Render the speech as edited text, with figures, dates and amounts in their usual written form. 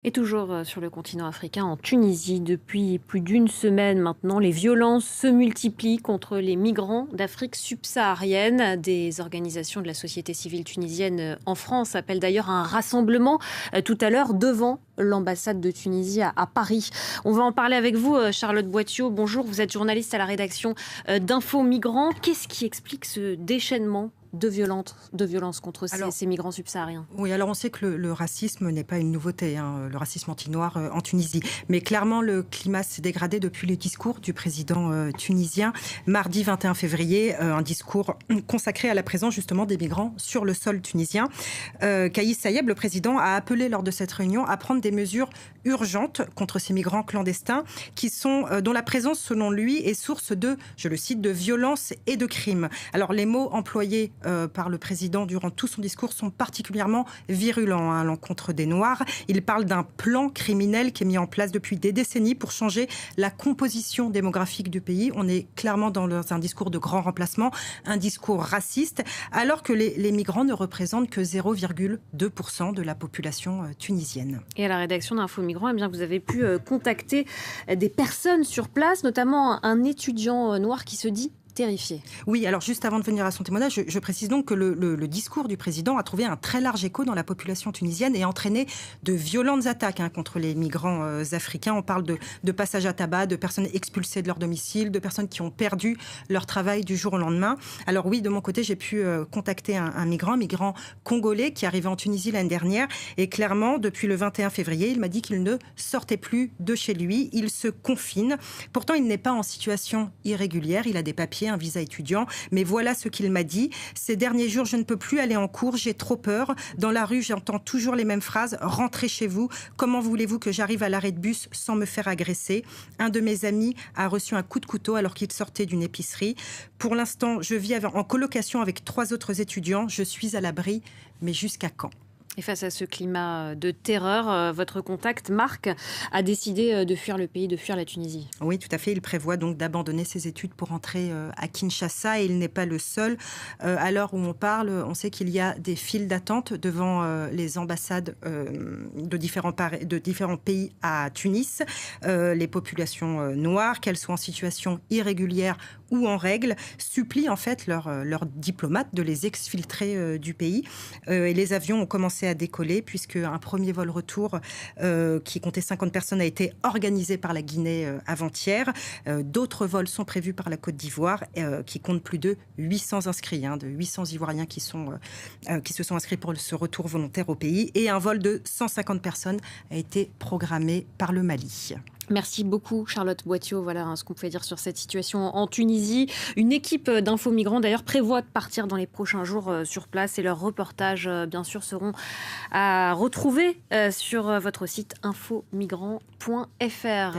Et toujours sur le continent africain, en Tunisie, depuis plus d'une semaine maintenant, les violences se multiplient contre les migrants d'Afrique subsaharienne. Des organisations de la société civile tunisienne en France appellent d'ailleurs à un rassemblement tout à l'heure devant l'ambassade de Tunisie à Paris. On va en parler avec vous, Charlotte Boitiot. Bonjour, vous êtes journaliste à la rédaction d'Info Migrants. Qu'est-ce qui explique ce déchaînement de violence contre ces migrants subsahariens? Oui, alors on sait que le racisme n'est pas une nouveauté, le racisme anti-noir en Tunisie. Mais clairement, le climat s'est dégradé depuis le discours du président tunisien, mardi 21 février, un discours consacré à la présence justement des migrants sur le sol tunisien. Kais Saied, le président, a appelé lors de cette réunion à prendre des mesures urgentes contre ces migrants clandestins dont la présence, selon lui, est source de, je le cite, de violence et de crimes. Alors les mots employés par le président durant tout son discours sont particulièrement virulents à l'encontre des Noirs. Il parle d'un plan criminel qui est mis en place depuis des décennies pour changer la composition démographique du pays. On est clairement dans un discours de grand remplacement, un discours raciste, alors que les migrants ne représentent que 0,2% de la population tunisienne. Et à la rédaction d'Info Migrants, eh bien, vous avez pu contacter des personnes sur place, notamment un étudiant noir qui se dit terrifié. Oui, alors juste avant de venir à son témoignage, je précise donc que le discours du président a trouvé un très large écho dans la population tunisienne et entraîné de violentes attaques contre les migrants africains. On parle de passage à tabac, de personnes expulsées de leur domicile, de personnes qui ont perdu leur travail du jour au lendemain. Alors oui, de mon côté, j'ai pu contacter un migrant congolais qui arrivait en Tunisie l'année dernière. Et clairement, depuis le 21 février, il m'a dit qu'il ne sortait plus de chez lui. Il se confine. Pourtant, il n'est pas en situation irrégulière. Il a des papiers, un visa étudiant, mais voilà ce qu'il m'a dit. Ces derniers jours, je ne peux plus aller en cours, j'ai trop peur. Dans la rue, j'entends toujours les mêmes phrases. Rentrez chez vous. Comment voulez-vous que j'arrive à l'arrêt de bus sans me faire agresser? Un de mes amis a reçu un coup de couteau alors qu'il sortait d'une épicerie. Pour l'instant, je vis en colocation avec 3 autres étudiants. Je suis à l'abri, mais jusqu'à quand? Et face à ce climat de terreur, votre contact, Marc, a décidé de fuir le pays, de fuir la Tunisie. Oui, tout à fait. Il prévoit donc d'abandonner ses études pour rentrer à Kinshasa et il n'est pas le seul. À l'heure où on parle, on sait qu'il y a des files d'attente devant les ambassades de différents pays à Tunis. Les populations noires, qu'elles soient en situation irrégulière ou en règle, supplient en fait leurs diplomates de les exfiltrer du pays. Et les avions ont commencé à décoller puisque un premier vol retour qui comptait 50 personnes a été organisé par la Guinée avant-hier. D'autres vols sont prévus par la Côte d'Ivoire qui compte plus de 800 inscrits, de 800 Ivoiriens qui se sont inscrits pour ce retour volontaire au pays. Et un vol de 150 personnes a été programmé par le Mali. Merci beaucoup Charlotte Boitiot. Voilà ce qu'on pouvait dire sur cette situation en Tunisie. Une équipe d'Info Migrants d'ailleurs prévoit de partir dans les prochains jours sur place et leurs reportages bien sûr seront à retrouver sur votre site infomigrants.fr.